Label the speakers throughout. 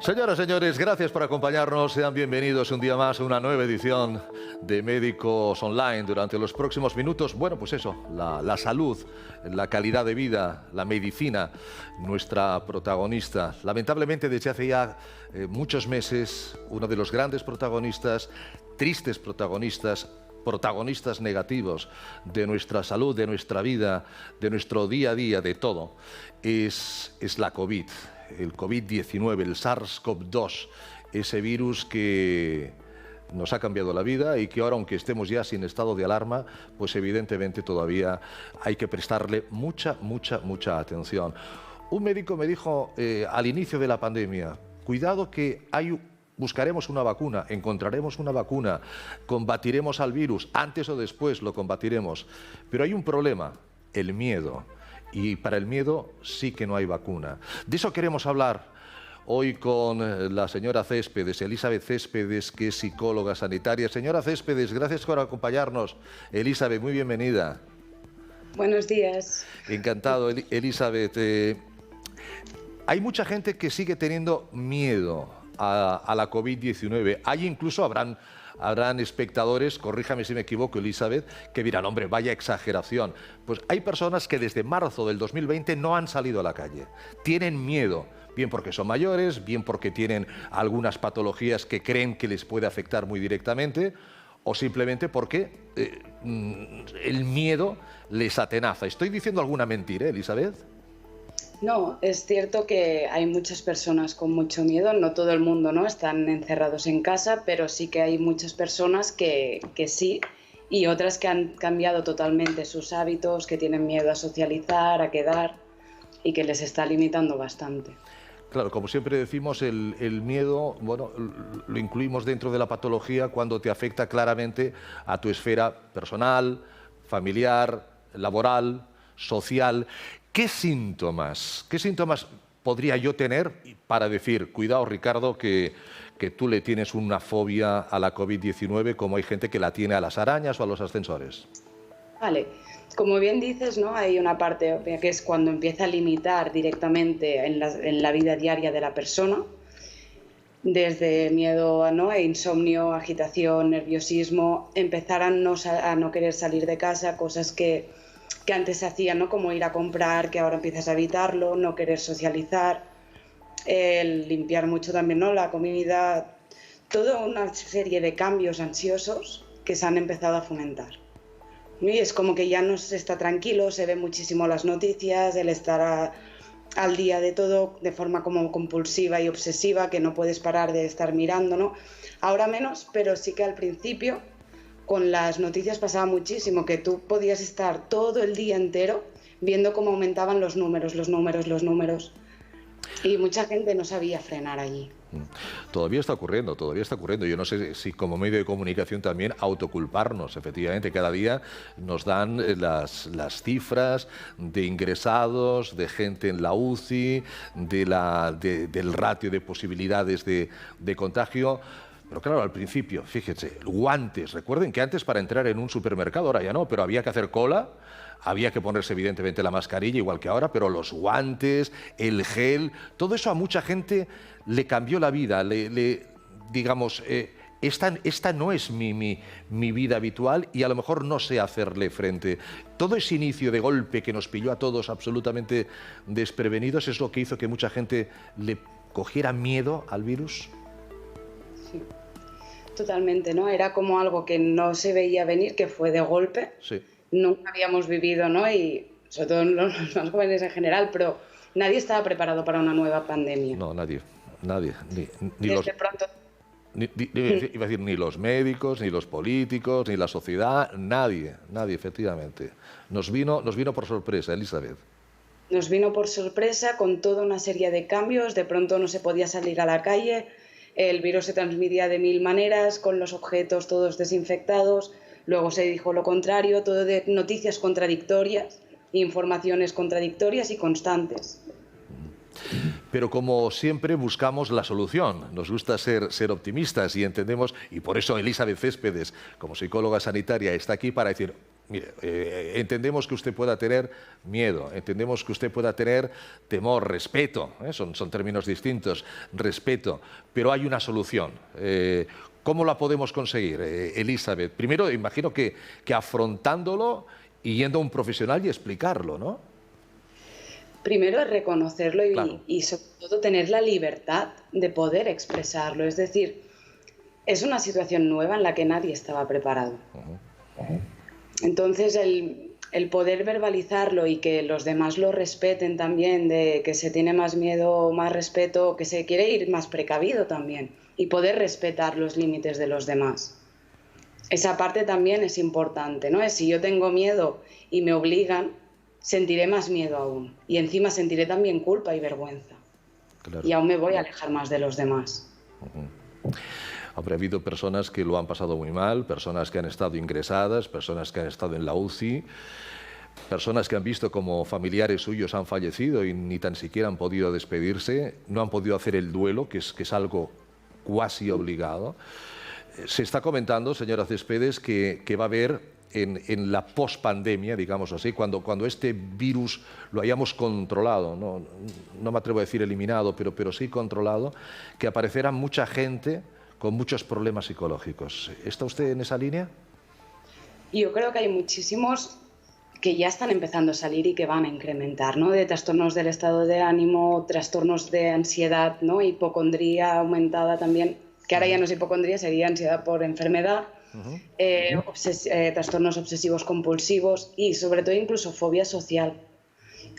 Speaker 1: Señoras, señores, gracias por acompañarnos. Sean bienvenidos un día más a una nueva edición de Médicos Online. Durante los próximos minutos, bueno, pues eso, la salud, la calidad de vida, la medicina, nuestra protagonista. Lamentablemente, desde hace ya muchos meses, uno de los grandes protagonistas, tristes protagonistas negativos de nuestra salud, de nuestra vida, de nuestro día a día, de todo, es la COVID. El COVID-19, el SARS-CoV-2, ese virus que nos ha cambiado la vida y que ahora, aunque estemos ya sin estado de alarma, pues evidentemente todavía hay que prestarle mucha atención. Un médico me dijo al inicio de la pandemia, cuidado que buscaremos una vacuna, encontraremos una vacuna, combatiremos al virus, antes o después lo combatiremos, pero hay un problema, el miedo. Y para el miedo sí que no hay vacuna. De eso queremos hablar hoy con la señora Céspedes, Elizabeth Céspedes, que es psicóloga sanitaria. Señora Céspedes, gracias por acompañarnos. Elizabeth, muy bienvenida.
Speaker 2: Buenos días.
Speaker 1: Encantado, Elizabeth. Hay mucha gente que sigue teniendo miedo a la COVID-19. Hay incluso, habrán espectadores, corríjame si me equivoco, Elizabeth, que dirán, hombre, vaya exageración. Pues hay personas que desde marzo del 2020 no han salido a la calle. Tienen miedo, bien porque son mayores, bien porque tienen algunas patologías que creen que les puede afectar muy directamente, o simplemente porque el miedo les atenaza. ¿Estoy diciendo alguna mentira, Elizabeth?
Speaker 2: No, es cierto que hay muchas personas con mucho miedo, no todo el mundo, ¿no? Están encerrados en casa, pero sí que hay muchas personas que sí, y otras que han cambiado totalmente sus hábitos, que tienen miedo a socializar, a quedar, y que les está limitando bastante.
Speaker 1: Claro, como siempre decimos, el miedo, bueno, lo incluimos dentro de la patología cuando te afecta claramente a tu esfera personal, familiar, laboral, social. ¿Qué síntomas podría yo tener para decir, cuidado, Ricardo, que tú le tienes una fobia a la COVID-19 como hay gente que la tiene a las arañas o a los ascensores?
Speaker 2: Vale, como bien dices, ¿no? Hay una parte obvia que es cuando empieza a limitar directamente en la vida diaria de la persona, desde miedo a insomnio, agitación, nerviosismo, empezar a no querer salir de casa, cosas que antes se hacían, ¿no? Como ir a comprar, que ahora empiezas a evitarlo, no querer socializar, limpiar mucho también, ¿no? La comida, toda una serie de cambios ansiosos que se han empezado a fomentar. Y es como que ya no se está tranquilo, se ve muchísimo las noticias, el estar al día de todo de forma como compulsiva y obsesiva, que no puedes parar de estar mirando, ¿no? Ahora menos, pero sí que al principio con las noticias pasaba muchísimo, que tú podías estar todo el día entero viendo cómo aumentaban los números. Y mucha gente no sabía frenar allí.
Speaker 1: Todavía está ocurriendo. Yo no sé si como medio de comunicación también autoculparnos. Efectivamente, cada día nos dan las cifras de ingresados, de gente en la UCI, del ratio de posibilidades de contagio. Pero claro, al principio, fíjense, guantes. Recuerden que antes para entrar en un supermercado, ahora ya no, pero había que hacer cola, había que ponerse evidentemente la mascarilla, igual que ahora, pero los guantes, el gel, todo eso a mucha gente le cambió la vida. Digamos, esta no es mi vida habitual y a lo mejor no sé hacerle frente. Todo ese inicio de golpe que nos pilló a todos absolutamente desprevenidos es lo que hizo que mucha gente le cogiera miedo al virus.
Speaker 2: Sí, totalmente, ¿no? Era como algo que no se veía venir, que fue de golpe.
Speaker 1: Sí.
Speaker 2: Nunca habíamos vivido, ¿no? Y sobre todo los más jóvenes en general, pero nadie estaba preparado para una nueva pandemia.
Speaker 1: No, nadie. Ni los médicos, ni los políticos, ni la sociedad, nadie, efectivamente. Nos vino por sorpresa, Elizabeth.
Speaker 2: Nos vino por sorpresa con toda una serie de cambios. De pronto no se podía salir a la calle. El virus se transmitía de 1000 maneras, con los objetos todos desinfectados. Luego se dijo lo contrario, todo de noticias contradictorias, informaciones contradictorias y constantes.
Speaker 1: Pero como siempre buscamos la solución, nos gusta ser optimistas y entendemos, y por eso Elizabeth Céspedes, como psicóloga sanitaria, está aquí para decir, Mire, entendemos que usted pueda tener miedo, entendemos que usted pueda tener temor, respeto, son términos distintos, respeto, pero hay una solución. ¿Cómo la podemos conseguir, Elizabeth? Primero, imagino que afrontándolo y yendo a un profesional y explicarlo, ¿no?
Speaker 2: Primero es reconocerlo
Speaker 1: Claro.
Speaker 2: y sobre todo tener la libertad de poder expresarlo. Es decir, es una situación nueva en la que nadie estaba preparado. Entonces, el poder verbalizarlo y que los demás lo respeten también, de que se tiene más miedo, más respeto, que se quiere ir más precavido también, y poder respetar los límites de los demás. Esa parte también es importante, ¿no? Es si yo tengo miedo y me obligan, sentiré más miedo aún. Y encima sentiré también culpa y vergüenza.
Speaker 1: Claro.
Speaker 2: Y aún me voy a alejar más de los demás.
Speaker 1: Habrá habido personas que lo han pasado muy mal, personas que han estado ingresadas, personas que han estado en la UCI, personas que han visto como familiares suyos han fallecido y ni tan siquiera han podido despedirse, no han podido hacer el duelo, que es algo cuasi obligado. Se está comentando, señora Céspedes, que va a haber en la pospandemia, digamos así, cuando este virus lo hayamos controlado, no me atrevo a decir eliminado, pero sí controlado, que aparecerá mucha gente con muchos problemas psicológicos. ¿Está usted en esa línea?
Speaker 2: Y yo creo que hay muchísimos que ya están empezando a salir y que van a incrementar, ¿no? De trastornos del estado de ánimo, trastornos de ansiedad, ¿no? Hipocondría aumentada también, que ahora ya no es hipocondría, sería ansiedad por enfermedad, trastornos obsesivos compulsivos y sobre todo incluso fobia social,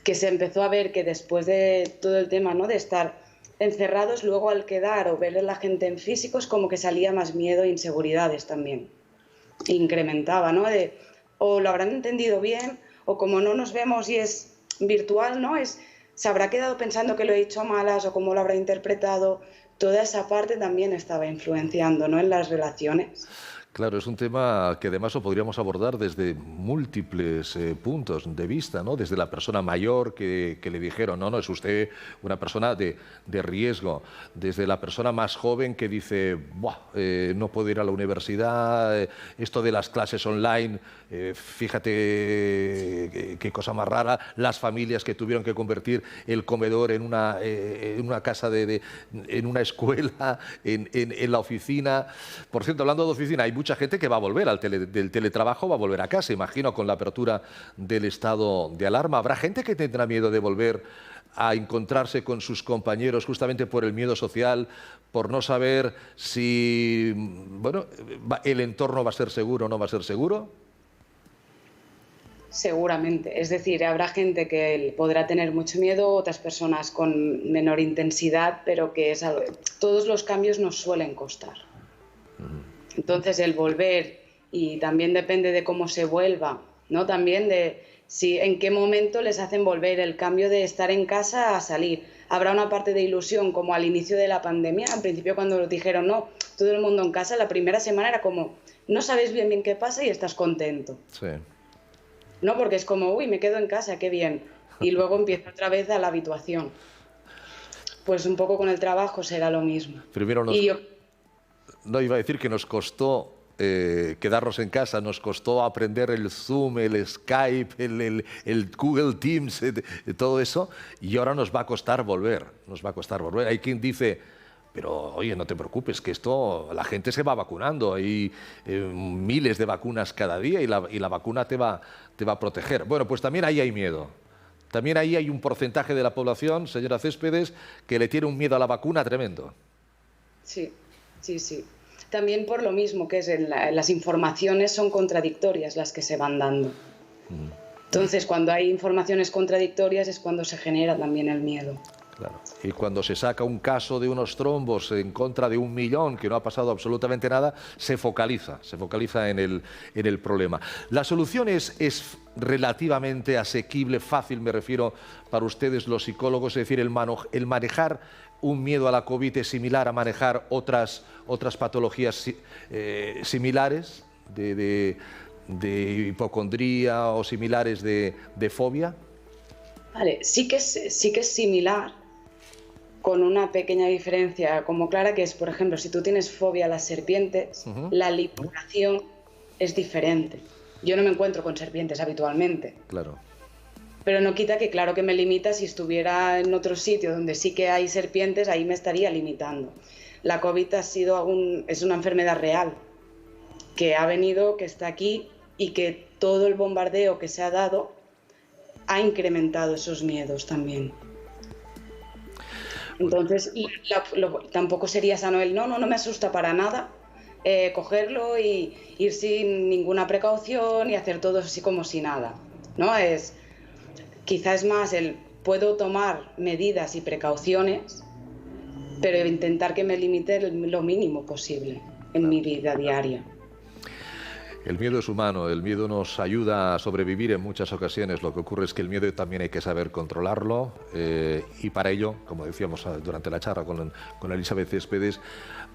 Speaker 2: que se empezó a ver que después de todo el tema, ¿no? De estar encerrados, luego al quedar o ver a la gente en físico es como que salía más miedo e inseguridades también. Incrementaba, ¿no? O lo habrán entendido bien, o como no nos vemos y es virtual, ¿no? Se habrá quedado pensando que lo he dicho a malas o cómo lo habrá interpretado. Toda esa parte también estaba influenciando, ¿no? En las relaciones.
Speaker 1: Claro, es un tema que además lo podríamos abordar desde múltiples puntos de vista, ¿no? Desde la persona mayor que le dijeron, no, es usted una persona de riesgo, desde la persona más joven que dice, buah, no puedo ir a la universidad, esto de las clases online, fíjate qué cosa más rara, las familias que tuvieron que convertir el comedor en una casa, en una escuela, en la oficina. Por cierto, hablando de oficina, hay mucha gente que va a volver del teletrabajo, va a volver a casa, imagino, con la apertura del estado de alarma. Habrá gente que tendrá miedo de volver a encontrarse con sus compañeros justamente por el miedo social, por no saber si, bueno, el entorno va a ser seguro o no va a ser seguro.
Speaker 2: Seguramente. Es decir, habrá gente que podrá tener mucho miedo, otras personas con menor intensidad, pero que todos los cambios nos suelen costar. Entonces, el volver, y también depende de cómo se vuelva, ¿no? También de en qué momento les hacen volver el cambio de estar en casa a salir. Habrá una parte de ilusión, como al inicio de la pandemia, al principio cuando dijeron, no, todo el mundo en casa, la primera semana era como, no sabes bien qué pasa y estás contento.
Speaker 1: Sí.
Speaker 2: No, porque es como, uy, me quedo en casa, qué bien. Y luego empieza otra vez a la habituación. Pues un poco con el trabajo será lo mismo.
Speaker 1: Primero no iba a decir que nos costó quedarnos en casa, nos costó aprender el Zoom, el Skype, el Google Teams, todo eso, y ahora nos va a costar volver, Hay quien dice, pero oye, no te preocupes, que la gente se va vacunando, hay miles de vacunas cada día y la vacuna te va a proteger. Bueno, pues también ahí hay miedo. También ahí hay un porcentaje de la población, señora Céspedes, que le tiene un miedo a la vacuna tremendo.
Speaker 2: Sí. También por lo mismo que las informaciones son contradictorias las que se van dando. Entonces, cuando hay informaciones contradictorias es cuando se genera también el miedo.
Speaker 1: Claro. Y cuando se saca un caso de unos trombos en contra de 1 millón, que no ha pasado absolutamente nada, se focaliza en el problema. La solución es relativamente asequible, fácil, me refiero, para ustedes los psicólogos, es decir, el manejar un miedo a la COVID es similar a manejar otras patologías similares de hipocondría o similares de fobia.
Speaker 2: Vale, sí que es similar, con una pequeña diferencia como clara, que es, por ejemplo, si tú tienes fobia a las serpientes, la liberación es diferente. Yo no me encuentro con serpientes habitualmente.
Speaker 1: Claro.
Speaker 2: Pero no quita que claro que me limita. Si estuviera en otro sitio donde sí que hay serpientes, ahí me estaría limitando. La COVID es una enfermedad real, que ha venido, que está aquí y que todo el bombardeo que se ha dado ha incrementado esos miedos también. Entonces, tampoco sería sano el no me asusta para nada, cogerlo y ir sin ninguna precaución y hacer todo así como si nada, ¿no? Quizás es más puedo tomar medidas y precauciones, pero intentar que me limite lo mínimo posible en mi vida diaria.
Speaker 1: El miedo es humano, el miedo nos ayuda a sobrevivir en muchas ocasiones. Lo que ocurre es que el miedo también hay que saber controlarlo y para ello, como decíamos durante la charla con Elizabeth Céspedes,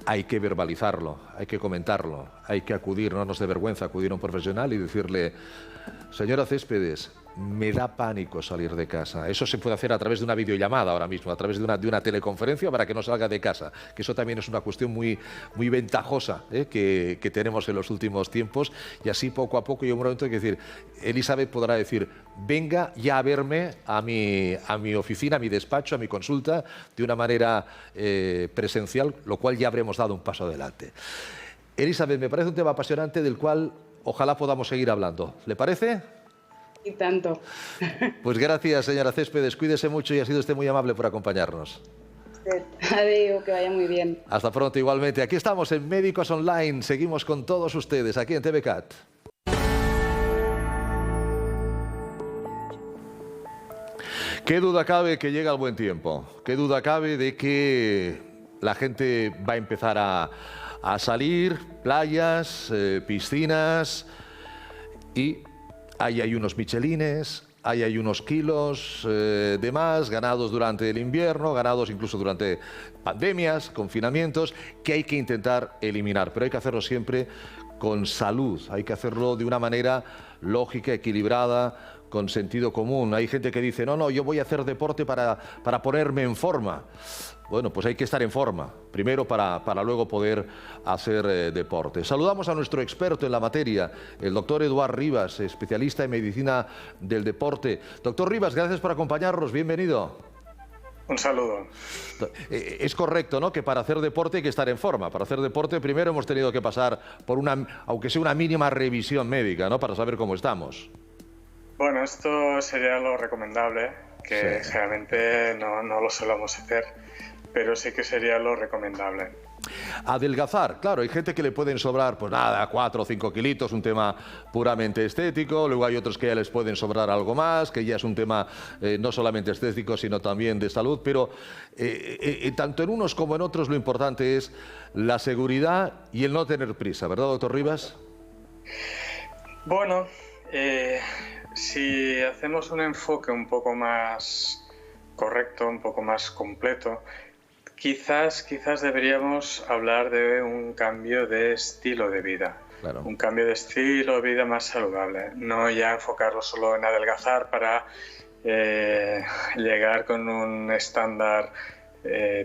Speaker 1: hay que verbalizarlo, hay que comentarlo, hay que acudir, no nos dé vergüenza acudir a un profesional y decirle: señora Céspedes, me da pánico salir de casa. Eso se puede hacer a través de una videollamada ahora mismo, a través de una teleconferencia para que no salga de casa, que eso también es una cuestión muy ventajosa que tenemos en los últimos tiempos, y así poco a poco, y un momento hay que decir, Elizabeth podrá decir: venga ya a verme a mi oficina, a mi despacho, a mi consulta, de una manera presencial, lo cual ya habremos dado un paso adelante. Elizabeth, me parece un tema apasionante del cual ojalá podamos seguir hablando. ¿Le parece?
Speaker 2: Y tanto.
Speaker 1: Pues gracias, señora Céspedes. Cuídese mucho y ha sido usted muy amable por acompañarnos.
Speaker 2: Adiós, que vaya muy bien.
Speaker 1: Hasta pronto, igualmente. Aquí estamos en Médicos Online. Seguimos con todos ustedes aquí en TVCAT. ¿Qué duda cabe que llega el buen tiempo? ¿Qué duda cabe de que la gente va a empezar a salir, playas, piscinas, y ahí hay unos michelines, ahí hay unos kilos de más ganados durante el invierno, ganados incluso durante pandemias, confinamientos, que hay que intentar eliminar, pero hay que hacerlo siempre con salud, hay que hacerlo de una manera lógica, equilibrada, con sentido común. Hay gente que dice, no, yo voy a hacer deporte para ponerme en forma. Bueno, pues hay que estar en forma, primero para luego poder hacer deporte. Saludamos a nuestro experto en la materia, el doctor Eduard Rivas, especialista en medicina del deporte. Doctor Rivas, gracias por acompañarnos, bienvenido.
Speaker 3: Un saludo.
Speaker 1: Es correcto, ¿no?, que para hacer deporte hay que estar en forma. Para hacer deporte primero hemos tenido que pasar por aunque sea una mínima revisión médica, ¿no?, para saber cómo estamos.
Speaker 3: Bueno, esto sería lo recomendable, que sí, generalmente no lo solemos hacer, pero sí que sería lo recomendable.
Speaker 1: Adelgazar, claro, hay gente que le pueden sobrar, pues nada, 4 o 5 kilitos, un tema puramente estético. Luego hay otros que ya les pueden sobrar algo más, que ya es un tema no solamente estético, sino también de salud. Pero tanto en unos como en otros lo importante es la seguridad y el no tener prisa, ¿verdad, doctor Rivas?
Speaker 3: Bueno, si hacemos un enfoque un poco más correcto, un poco más completo, quizás deberíamos hablar de un cambio de estilo de vida. Claro. Un cambio de estilo de vida más saludable, no ya enfocarlo solo en adelgazar para llegar con un estándar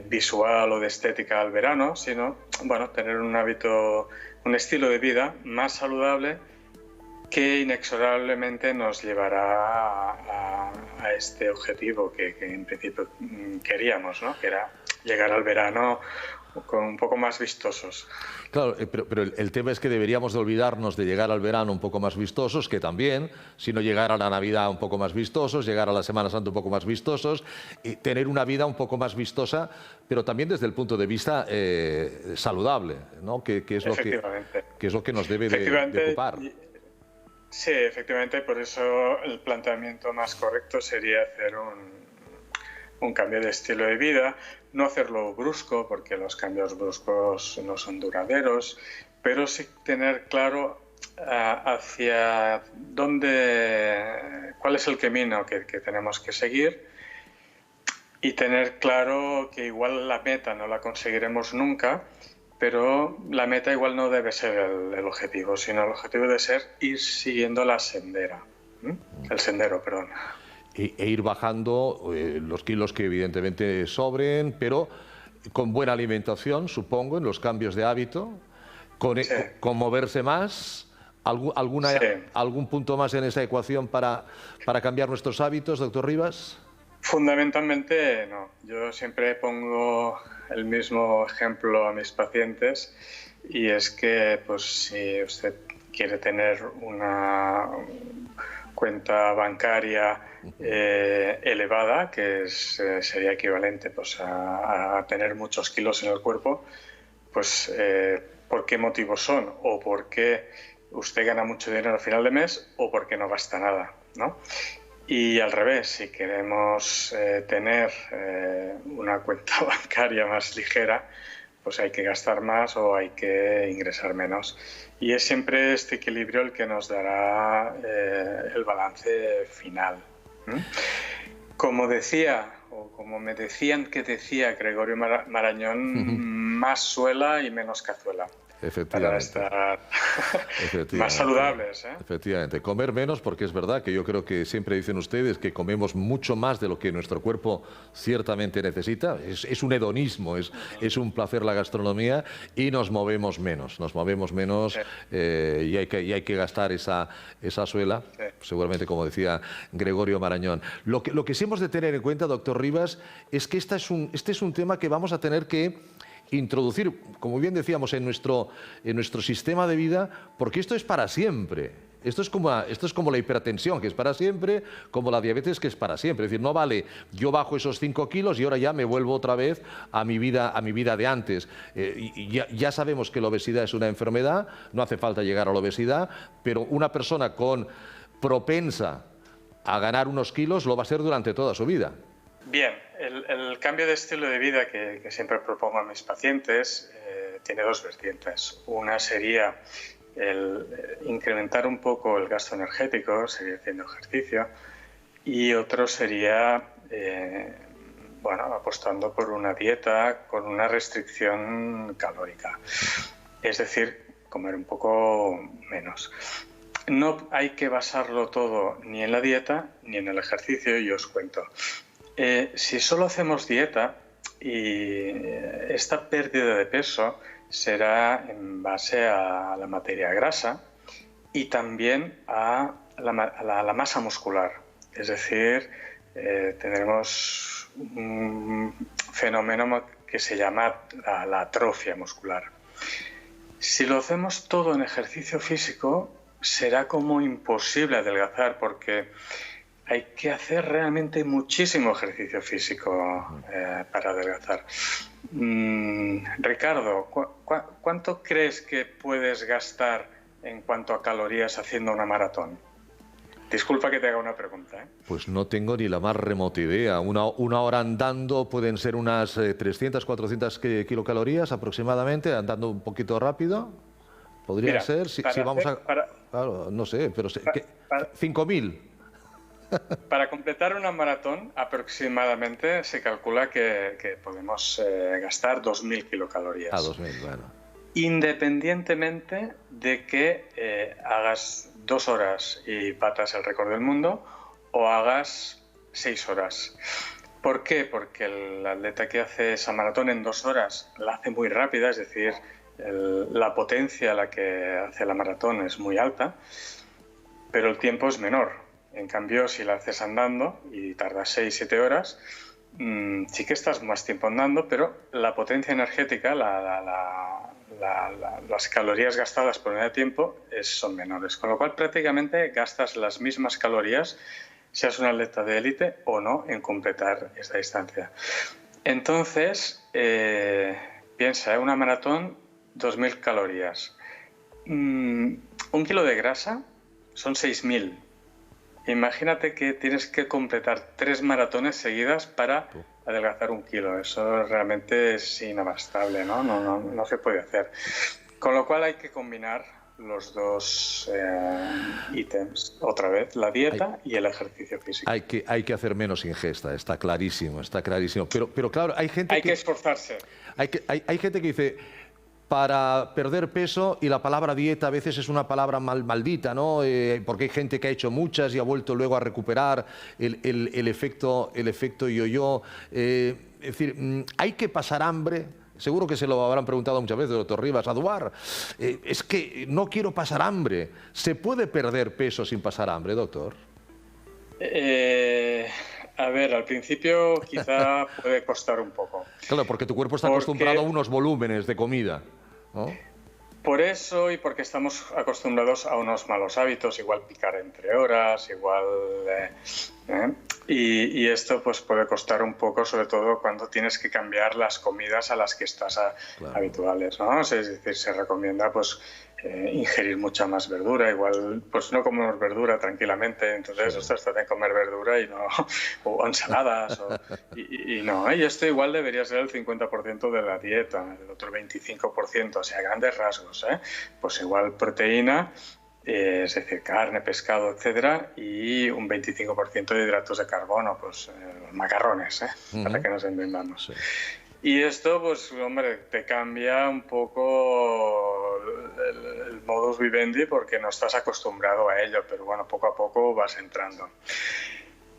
Speaker 3: visual o de estética al verano, sino, bueno, tener un hábito, un estilo de vida más saludable que inexorablemente nos llevará a este objetivo que en principio queríamos, ¿no?, que era llegar al verano con un poco más vistosos.
Speaker 1: Claro, pero el tema es que deberíamos de olvidarnos de llegar al verano un poco más vistosos, que también, sino llegar a la Navidad un poco más vistosos, llegar a la Semana Santa un poco más vistosos, y tener una vida un poco más vistosa, pero también desde el punto de vista saludable, ¿no?, que es lo que nos debe de ocupar.
Speaker 3: Sí, efectivamente, por eso el planteamiento más correcto sería hacer un cambio de estilo de vida, no hacerlo brusco, porque los cambios bruscos no son duraderos, pero sí tener claro hacia cuál es el camino que tenemos que seguir, y tener claro que igual la meta no la conseguiremos nunca, pero la meta igual no debe ser el objetivo, sino el objetivo debe ser ir siguiendo el sendero, perdón.
Speaker 1: E ir bajando los kilos que evidentemente sobren, pero con buena alimentación, supongo, en los cambios de hábito, con moverse más,
Speaker 3: Sí.
Speaker 1: ¿Algún punto más en esa ecuación para cambiar nuestros hábitos, doctor Rivas?
Speaker 3: Fundamentalmente no. Yo siempre pongo el mismo ejemplo a mis pacientes y es que pues, si usted quiere tener una cuenta bancaria elevada, que sería equivalente pues, a tener muchos kilos en el cuerpo, pues ¿por qué motivos son? O por qué usted gana mucho dinero al final de mes o porque no gasta nada, ¿no? Y al revés, si queremos tener una cuenta bancaria más ligera, pues hay que gastar más o hay que ingresar menos. Y es siempre este equilibrio el que nos dará el balance final. Como decía, o como me decían que decía Gregorio Marañón, más suela y menos cazuela. Para estar más saludables.
Speaker 1: Efectivamente, comer menos, porque es verdad que yo creo que siempre dicen ustedes que comemos mucho más de lo que nuestro cuerpo ciertamente necesita. Es un hedonismo, es un placer la gastronomía, y nos movemos menos. Sí. Y hay que gastar esa suela, sí. Seguramente, como decía Gregorio Marañón. Lo que sí hemos de tener en cuenta, doctor Rivas, es que este es un tema que vamos a tener que introducir, como bien decíamos, en nuestro sistema de vida, porque esto es para siempre. Esto es como la hipertensión, que es para siempre, como la diabetes, que es para siempre. Es decir, no vale, yo bajo esos 5 kilos y ahora ya me vuelvo otra vez a mi vida de antes. Ya sabemos que la obesidad es una enfermedad, no hace falta llegar a la obesidad, pero una persona propensa a ganar unos kilos lo va a ser durante toda su vida.
Speaker 3: Bien, el cambio de estilo de vida que siempre propongo a mis pacientes tiene dos vertientes. Una sería el incrementar un poco el gasto energético, sería haciendo ejercicio, y otro sería apostando por una dieta con una restricción calórica, es decir, comer un poco menos. No hay que basarlo todo ni en la dieta ni en el ejercicio, y os cuento. Si solo hacemos dieta, y esta pérdida de peso será en base a la materia grasa y también a la masa muscular. Es decir, tendremos un fenómeno que se llama la atrofia muscular. Si lo hacemos todo en ejercicio físico, será como imposible adelgazar, porque hay que hacer realmente muchísimo ejercicio físico para adelgazar. Ricardo, ¿cuánto crees que puedes gastar en cuanto a calorías haciendo una maratón? Disculpa que te haga una pregunta.
Speaker 1: Pues no tengo ni la más remota idea. Una hora andando pueden ser unas 300, 400 kilocalorías aproximadamente, andando un poquito rápido. Podría ser, si vamos a... Claro, no sé, pero... 5.000.
Speaker 3: Para completar una maratón, aproximadamente se calcula que podemos gastar 2.000 kilocalorías.
Speaker 1: 2.000, bueno.
Speaker 3: Independientemente de que hagas 2 horas y batas el récord del mundo o hagas 6 horas. ¿Por qué? Porque el atleta que hace esa maratón en 2 horas la hace muy rápida, es decir, la potencia a la que hace la maratón es muy alta, pero el tiempo es menor. En cambio, si la haces andando y tardas 6-7 horas, sí que estás más tiempo andando, pero la potencia energética, las calorías gastadas por unidad de tiempo son menores. Con lo cual, prácticamente gastas las mismas calorías, seas un atleta de élite o no, en completar esta distancia. Entonces, piensa, una maratón, 2.000 calorías. 1 kilo de grasa son 6.000. Imagínate que tienes que completar 3 maratones seguidas para adelgazar 1 kilo. Eso realmente es inabastable, ¿no? No se puede hacer. Con lo cual hay que combinar los dos ítems. Otra vez, la dieta y el ejercicio físico.
Speaker 1: Hay que hacer menos ingesta, está clarísimo. Pero claro, hay gente
Speaker 3: hay que esforzarse.
Speaker 1: Hay gente que dice... para perder peso, y la palabra dieta a veces es una palabra maldita, ¿no? Porque hay gente que ha hecho muchas y ha vuelto luego a recuperar el efecto yo-yo. Es decir, hay que pasar hambre. seguro que se lo habrán preguntado muchas veces, doctor Rivas, Eduard, es que no quiero pasar hambre. ¿Se puede perder peso sin pasar hambre, doctor?
Speaker 3: A ver, al principio quizá puede costar un poco.
Speaker 1: Claro, porque tu cuerpo está acostumbrado a unos volúmenes de comida, ¿no?
Speaker 3: Por eso y porque estamos acostumbrados a unos malos hábitos, igual picar entre horas, igual... Y esto pues puede costar un poco, sobre todo cuando tienes que cambiar las comidas a las que estás habituales, ¿no? Es decir, se recomienda pues ingerir mucha más verdura, igual pues no comemos verdura tranquilamente, entonces ostras, te hacen comer verdura y no, o ensaladas, y no, y esto igual debería ser el 50% de la dieta, el otro 25%, o sea, grandes rasgos, pues igual proteína, es decir, carne, pescado, etcétera, y un 25% de hidratos de carbono, pues macarrones, para que nos entendamos. Sí. Y esto, pues, hombre, te cambia un poco el modus vivendi porque no estás acostumbrado a ello, pero bueno, poco a poco vas entrando.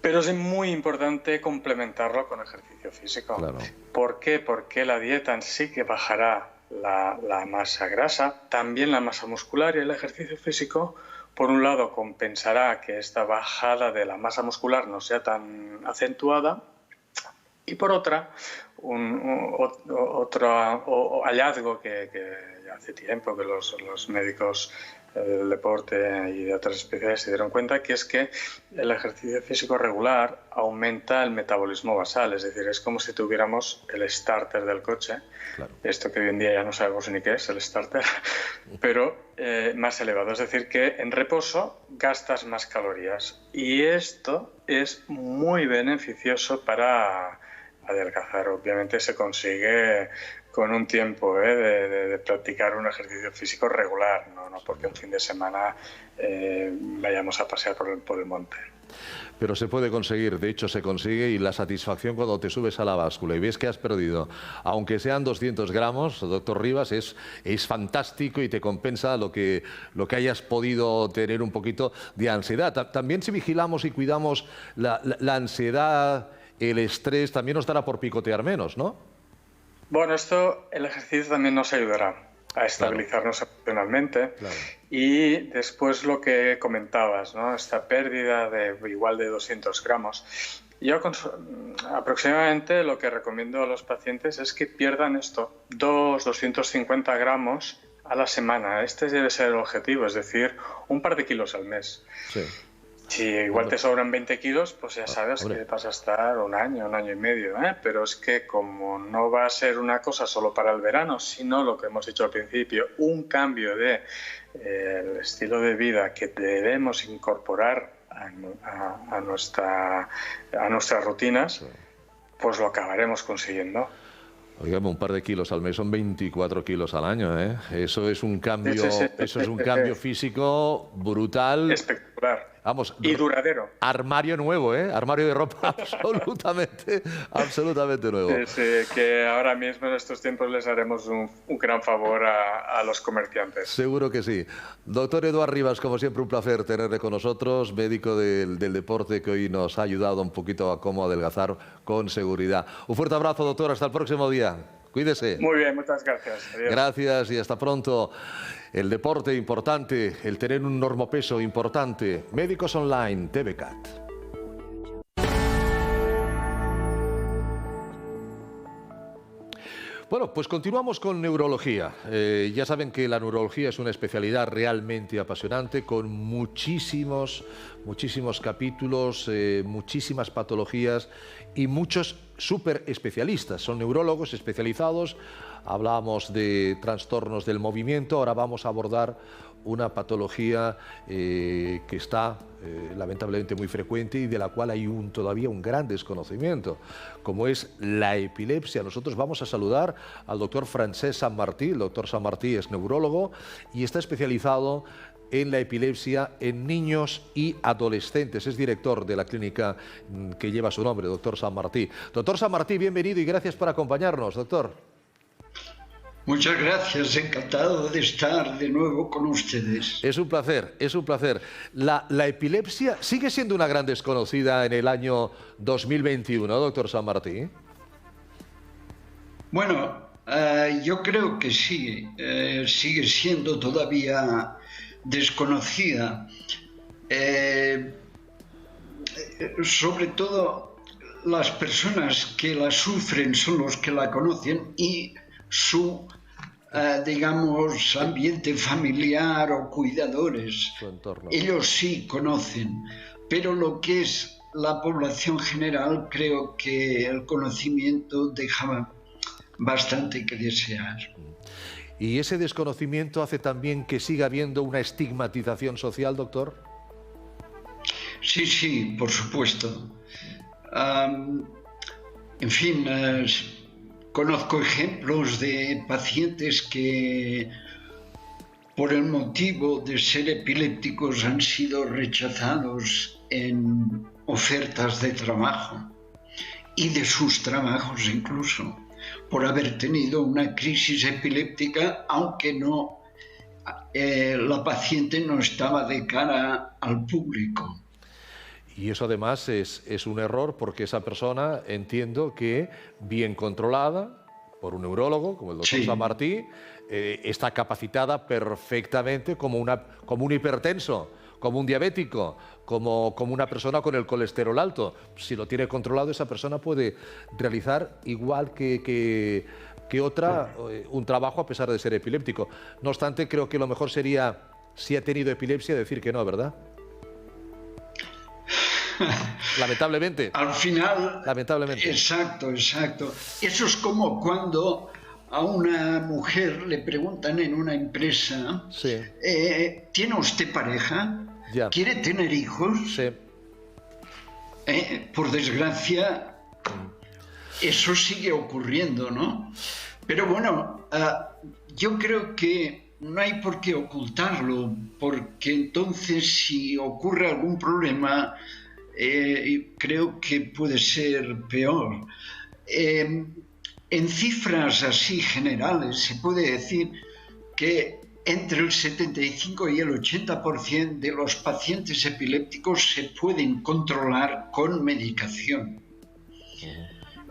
Speaker 3: Pero es muy importante complementarlo con ejercicio físico. Claro. ¿Por qué? Porque la dieta en sí que bajará la masa grasa, también la masa muscular, y el ejercicio físico, por un lado, compensará que esta bajada de la masa muscular no sea tan acentuada, y por otra, otro hallazgo que ya hace tiempo que los médicos del deporte y de otras especialidades se dieron cuenta, que es que el ejercicio físico regular aumenta el metabolismo basal, es decir, es como si tuviéramos el starter del coche, claro. Esto que hoy en día ya no sabemos ni qué es el starter, pero más elevado, es decir, que en reposo gastas más calorías, y esto es muy beneficioso para adelgazar. Obviamente se consigue con un tiempo de practicar un ejercicio físico regular, no porque un fin de semana vayamos a pasear por el monte.
Speaker 1: Pero se puede conseguir, de hecho se consigue, y la satisfacción cuando te subes a la báscula y ves que has perdido, aunque sean 200 gramos, doctor Rivas, es fantástico y te compensa lo que hayas podido tener un poquito de ansiedad. También si vigilamos y cuidamos la ansiedad, el estrés, también nos dará por picotear menos, ¿no?
Speaker 3: Bueno, el ejercicio también nos ayudará a estabilizarnos emocionalmente. Claro. Y después lo que comentabas, ¿no? Esta pérdida de igual de 200 gramos. Yo aproximadamente lo que recomiendo a los pacientes es que pierdan 250 gramos a la semana. Este debe ser el objetivo, es decir, un par de kilos al mes. Sí. Si igual te sobran 20 kilos, pues ya sabes que vas a estar un año y medio, pero es que como no va a ser una cosa solo para el verano, sino lo que hemos dicho al principio, un cambio de el estilo de vida que debemos incorporar a nuestras rutinas, pues lo acabaremos consiguiendo.
Speaker 1: Oigan, un par de kilos al mes son 24 kilos al año, ¿eh? Eso es un cambio, eso es un cambio físico brutal.
Speaker 3: Espectacular.
Speaker 1: Vamos,
Speaker 3: y duradero.
Speaker 1: Armario nuevo, ¿eh? Armario de ropa absolutamente nuevo.
Speaker 3: Sí, que ahora mismo en estos tiempos les haremos un gran favor a los comerciantes.
Speaker 1: Seguro que sí. Doctor Eduard Rivas, como siempre un placer tenerle con nosotros, médico del deporte, que hoy nos ha ayudado un poquito a cómo adelgazar con seguridad. Un fuerte abrazo, doctor, hasta el próximo día. Cuídese.
Speaker 3: Muy bien, muchas gracias. Adiós.
Speaker 1: Gracias y hasta pronto. El deporte importante, el tener un normopeso importante. Médicos Online, TVCAT. Bueno, pues continuamos con neurología. Ya saben que la neurología es una especialidad realmente apasionante, con muchísimos capítulos, muchísimas patologías y muchos súper especialistas. Son neurólogos especializados. Hablábamos de trastornos del movimiento, ahora vamos a abordar una patología que está lamentablemente muy frecuente y de la cual hay todavía un gran desconocimiento, como es la epilepsia. Nosotros vamos a saludar al doctor Francesc Sanmartí. El doctor Sanmartí es neurólogo y está especializado en la epilepsia en niños y adolescentes. Es director de la clínica que lleva su nombre, doctor Sanmartí. Doctor Sanmartí, bienvenido y gracias por acompañarnos, doctor.
Speaker 4: Muchas gracias, encantado de estar de nuevo con ustedes.
Speaker 1: Es un placer, es un placer. La epilepsia sigue siendo una gran desconocida en el año 2021, doctor Sanmartí.
Speaker 4: Bueno, Yo creo que sí, sigue siendo todavía desconocida. Sobre todo las personas que la sufren son los que la conocen y su, digamos, ambiente familiar o cuidadores.
Speaker 1: Su entorno.
Speaker 4: Ellos sí conocen, pero lo que es la población general, creo que el conocimiento deja bastante que desear.
Speaker 1: ¿Y ese desconocimiento hace también que siga habiendo una estigmatización social, doctor?
Speaker 4: Sí, sí, por supuesto. En fin, conozco ejemplos de pacientes que por el motivo de ser epilépticos han sido rechazados en ofertas de trabajo y de sus trabajos incluso, por haber tenido una crisis epiléptica, aunque no, la paciente no estaba de cara al público.
Speaker 1: Y eso además es un error porque esa persona, entiendo que bien controlada por un neurólogo como el doctor
Speaker 4: Sí.
Speaker 1: Sammartí, está capacitada perfectamente como un hipertenso, como un diabético, como una persona con el colesterol alto. Si lo tiene controlado, esa persona puede realizar igual que otra un trabajo a pesar de ser epiléptico. No obstante, creo que lo mejor sería, si ha tenido epilepsia, decir que no, ¿verdad? Lamentablemente.
Speaker 4: Al final,
Speaker 1: Lamentablemente.
Speaker 4: exacto, exacto. Eso es como cuando a una mujer le preguntan en una empresa,
Speaker 1: Sí.
Speaker 4: ¿Tiene usted pareja?
Speaker 1: Ya.
Speaker 4: ¿Quiere tener hijos?
Speaker 1: Sí.
Speaker 4: Por desgracia, eso sigue ocurriendo, ¿no? Pero bueno, yo creo que no hay por qué ocultarlo, porque entonces si ocurre algún problema, creo que puede ser peor. En cifras así generales se puede decir que entre el 75 y el 80% de los pacientes epilépticos se pueden controlar con medicación.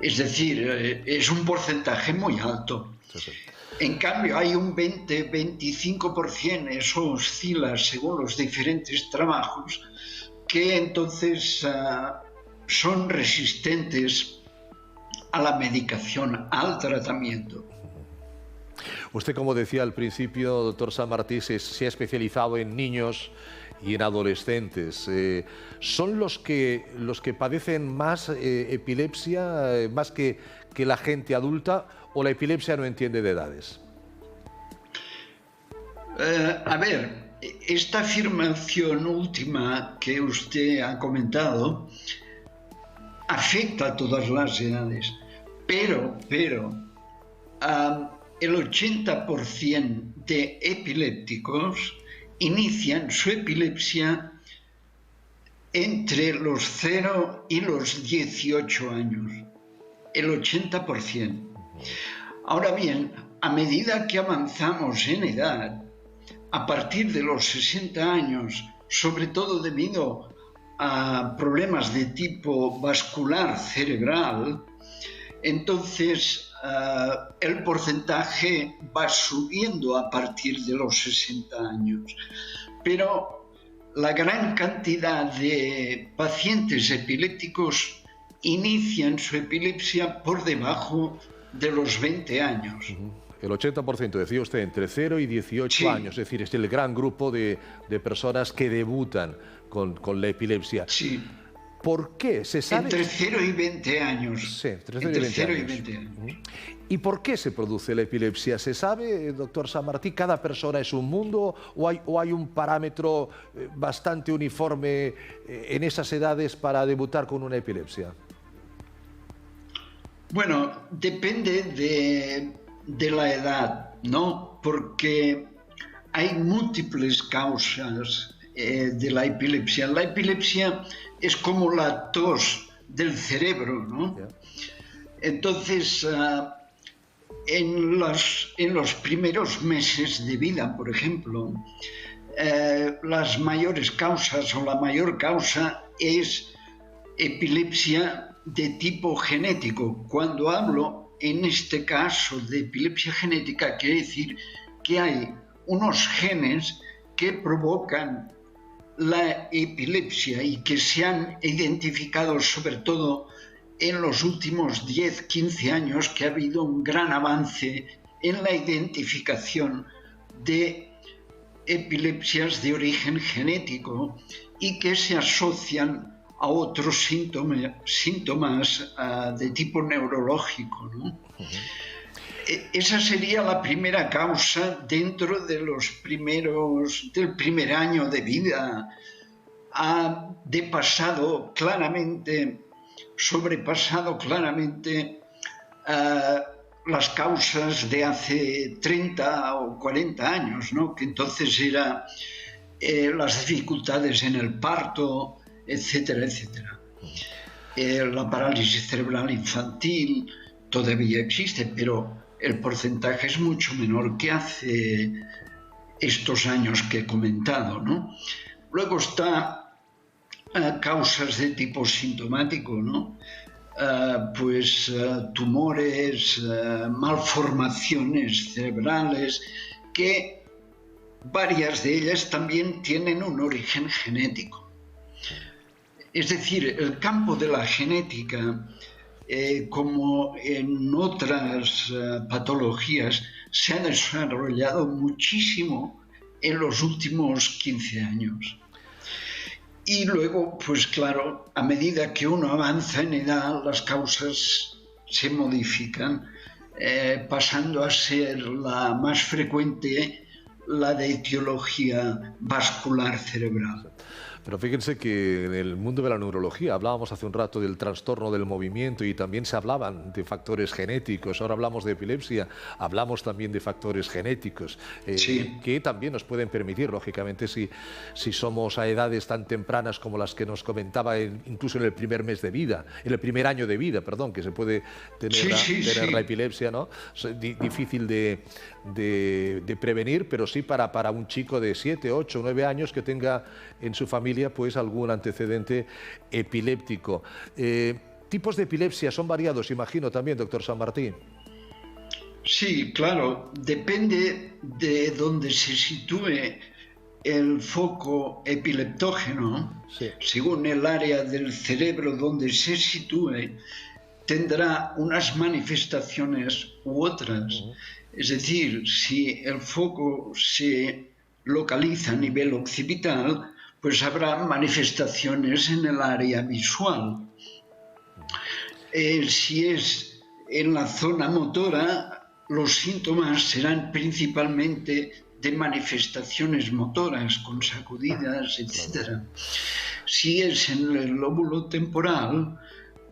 Speaker 4: Es decir, es un porcentaje muy alto.
Speaker 1: Sí, sí.
Speaker 4: En cambio, hay un 20-25%, eso oscila según los diferentes trabajos, que entonces son resistentes a la medicación, al tratamiento.
Speaker 1: Usted, como decía al principio, doctor Sammartí, se ha especializado en niños y en adolescentes. ¿Son los que padecen más epilepsia, más que la gente adulta, o la epilepsia no entiende de edades?
Speaker 4: A ver, esta afirmación última que usted ha comentado afecta a todas las edades, pero el 80% de epilépticos inician su epilepsia entre los 0 y los 18 años, el 80%. Ahora bien, a medida que avanzamos en edad, a partir de los 60 años, sobre todo debido a problemas de tipo vascular cerebral, entonces el porcentaje va subiendo a partir de los 60 años. Pero la gran cantidad de pacientes epilépticos inician su epilepsia por debajo de los 20 años.
Speaker 1: El 80%, decía usted, entre 0 y 18
Speaker 4: Sí.
Speaker 1: años. Es decir, es el gran grupo de personas que debutan con la epilepsia.
Speaker 4: Sí.
Speaker 1: ¿Por qué? ¿Se sabe?
Speaker 4: Entre 0 y 20 años.
Speaker 1: Sí, entre 0
Speaker 4: Entre
Speaker 1: y
Speaker 4: 0 y
Speaker 1: 20
Speaker 4: 20 años.
Speaker 1: ¿Y por qué se produce la epilepsia? ¿Se sabe, doctor Sammartí, cada persona es un mundo o hay un parámetro bastante uniforme en esas edades para debutar con una epilepsia?
Speaker 4: Bueno, depende de la edad, ¿no? Porque hay múltiples causas de la epilepsia. La epilepsia es como la tos del cerebro, ¿no?
Speaker 1: Yeah.
Speaker 4: Entonces, en los primeros meses de vida, por ejemplo, las mayores causas o la mayor causa es epilepsia de tipo genético. Cuando hablo en este caso de epilepsia genética quiere decir que hay unos genes que provocan la epilepsia y que se han identificado sobre todo en los últimos 10-15 años, que ha habido un gran avance en la identificación de epilepsias de origen genético y que se asocian a otros síntomas de tipo neurológico, ¿no? Esa sería la primera causa dentro de del primer año de vida. Ha sobrepasado claramente las causas de hace 30 o 40 años, ¿no? Que entonces eran las dificultades en el parto, etcétera, etcétera. La parálisis cerebral infantil todavía existe, pero el porcentaje es mucho menor que hace estos años que he comentado, ¿no? Luego está causas de tipo sintomático, ¿no? Tumores, malformaciones cerebrales, que varias de ellas también tienen un origen genético. Es decir, el campo de la genética, como en otras patologías, se ha desarrollado muchísimo en los últimos 15 años. Y luego, pues claro, a medida que uno avanza en edad, las causas se modifican, pasando a ser la más frecuente la de etiología vascular cerebral.
Speaker 1: Pero fíjense que en el mundo de la neurología hablábamos hace un rato del trastorno del movimiento y también se hablaban de factores genéticos. Ahora hablamos de epilepsia, hablamos también de factores genéticos que también nos pueden permitir, lógicamente, si somos a edades tan tempranas como las que nos comentaba, incluso en el primer mes de vida, en el primer año de vida, perdón, que se puede tener la epilepsia, ¿no? Difícil de prevenir, pero sí para un chico de 7, 8, 9 años que tenga en su familia pues algún antecedente epiléptico. Tipos de epilepsia son variados, imagino también, doctor San Martín.
Speaker 4: Sí, claro, depende de dónde se sitúe el foco epileptógeno. Según el área del cerebro donde se sitúe, tendrá unas manifestaciones u otras. Es decir, si el foco se localiza a nivel occipital, pues habrá manifestaciones en el área visual. Si es en la zona motora, los síntomas serán principalmente de manifestaciones motoras, con sacudidas, etc. Si es en el lóbulo temporal,